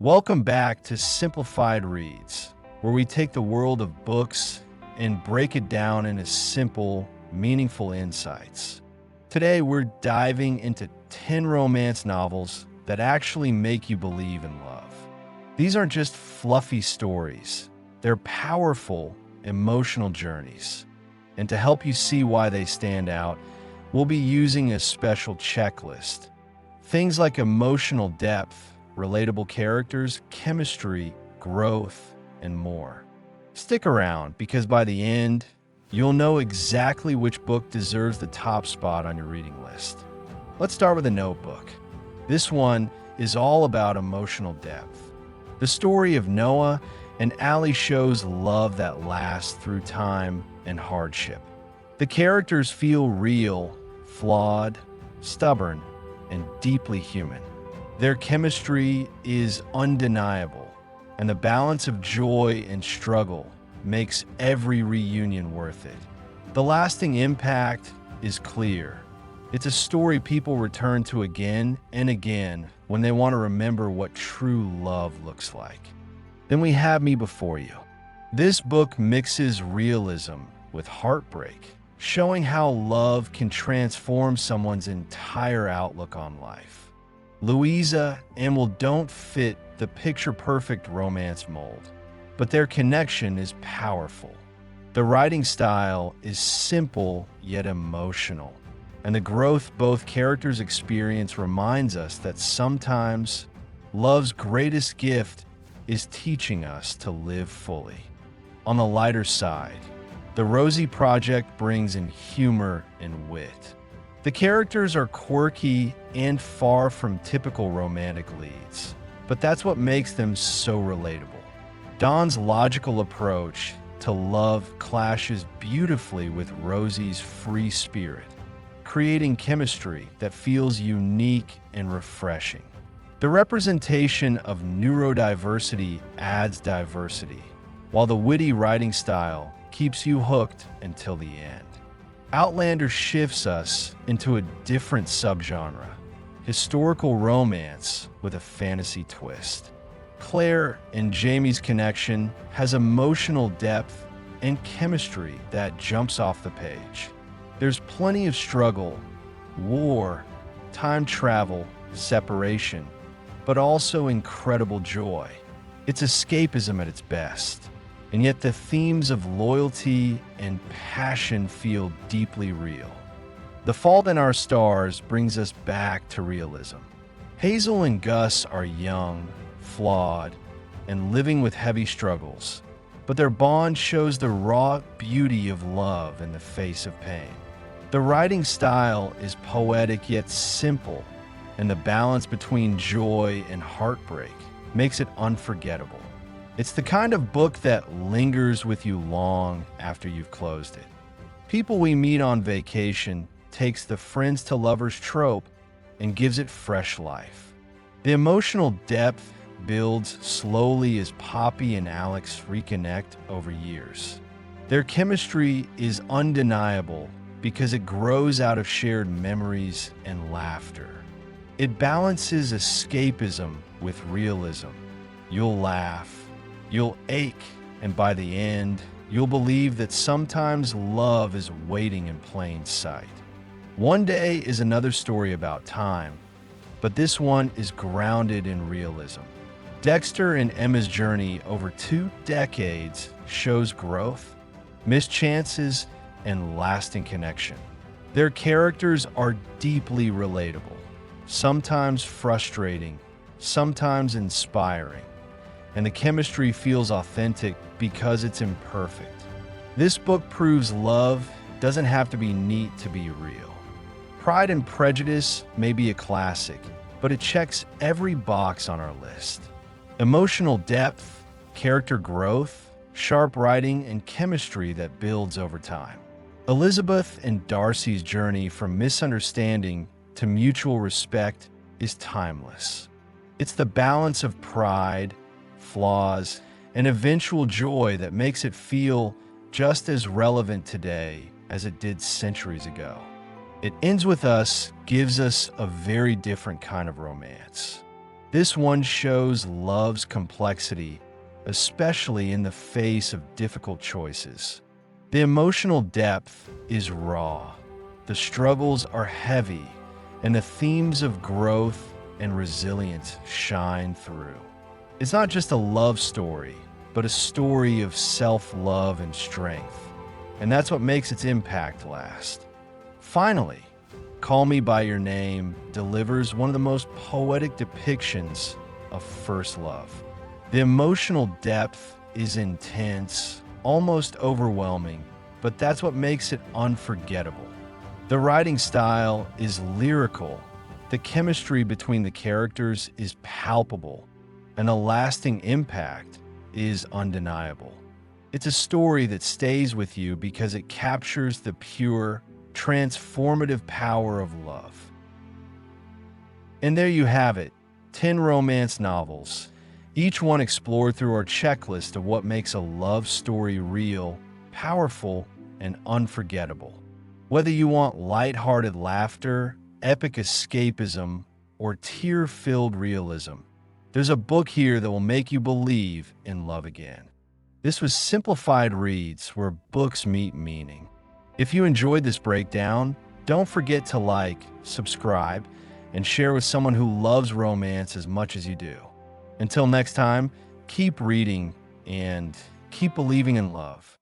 Welcome back to Simplified Reads, where we take the world of books and break it down into simple, meaningful insights. Today, we're diving into 10 romance novels that actually make you believe in love. These aren't just fluffy stories, they're powerful, emotional journeys. And to help you see why they stand out, we'll be using a special checklist. Things like emotional depth, relatable characters, chemistry, growth, and more. Stick around because by the end, you'll know exactly which book deserves the top spot on your reading list. Let's start with The Notebook. This one is all about emotional depth. The story of Noah and Allie shows love that lasts through time and hardship. The characters feel real, flawed, stubborn, and deeply human. Their chemistry is undeniable, and the balance of joy and struggle makes every reunion worth it. The lasting impact is clear. It's a story people return to again and again when they want to remember what true love looks like. Then we have Me Before You. This book mixes realism with heartbreak, showing how love can transform someone's entire outlook on life. Louisa and Will don't fit the picture-perfect romance mold, but their connection is powerful. The writing style is simple yet emotional, and the growth both characters experience reminds us that sometimes love's greatest gift is teaching us to live fully. On the lighter side, the Rosie project brings in humor and wit. The characters are quirky and far from typical romantic leads, but that's what makes them so relatable. Dawn's logical approach to love clashes beautifully with Rosie's free spirit, creating chemistry that feels unique and refreshing. The representation of neurodiversity adds diversity, while the witty writing style keeps you hooked until the end. Outlander shifts us into a different subgenre, historical romance with a fantasy twist. Claire and Jamie's connection has emotional depth and chemistry that jumps off the page. There's plenty of struggle, war, time travel, separation, but also incredible joy. It's escapism at its best, and yet the themes of loyalty and passion feel deeply real. The Fault in Our Stars brings us back to realism. Hazel and Gus are young, flawed, and living with heavy struggles, but their bond shows the raw beauty of love in the face of pain. The writing style is poetic yet simple, and the balance between joy and heartbreak makes it unforgettable. It's the kind of book that lingers with you long after you've closed it. People We Meet on Vacation takes the friends to lovers trope and gives it fresh life. The emotional depth builds slowly as Poppy and Alex reconnect over years. Their chemistry is undeniable because it grows out of shared memories and laughter. It balances escapism with realism. You'll laugh, you'll ache, and by the end, you'll believe that sometimes love is waiting in plain sight. One Day is another story about time, but this one is grounded in realism. Dexter and Emma's journey over 2 decades shows growth, missed chances, and lasting connection. Their characters are deeply relatable, sometimes frustrating, sometimes inspiring, and the chemistry feels authentic because it's imperfect. This book proves love doesn't have to be neat to be real. Pride and Prejudice may be a classic, but it checks every box on our list. Emotional depth, character growth, sharp writing, and chemistry that builds over time. Elizabeth and Darcy's journey from misunderstanding to mutual respect is timeless. It's the balance of pride, flaws, and eventual joy that makes it feel just as relevant today as it did centuries ago. It Ends With Us gives us a very different kind of romance. This one shows love's complexity, especially in the face of difficult choices. The emotional depth is raw. The struggles are heavy, and the themes of growth and resilience shine through. It's not just a love story, but a story of self-love and strength. And that's what makes its impact last. Finally, Call Me by Your Name delivers one of the most poetic depictions of first love. The emotional depth is intense, almost overwhelming, but that's what makes it unforgettable. The writing style is lyrical. The chemistry between the characters is palpable, and the lasting impact is undeniable. It's a story that stays with you because it captures the pure, transformative power of love. And there you have it, 10 romance novels, each one explored through our checklist of what makes a love story real, powerful, and unforgettable. Whether you want lighthearted laughter, epic escapism, or tear-filled realism, there's a book here that will make you believe in love again. This was Simplified Reads, where books meet meaning. If you enjoyed this breakdown, don't forget to like, subscribe, and share with someone who loves romance as much as you do. Until next time, keep reading and keep believing in love.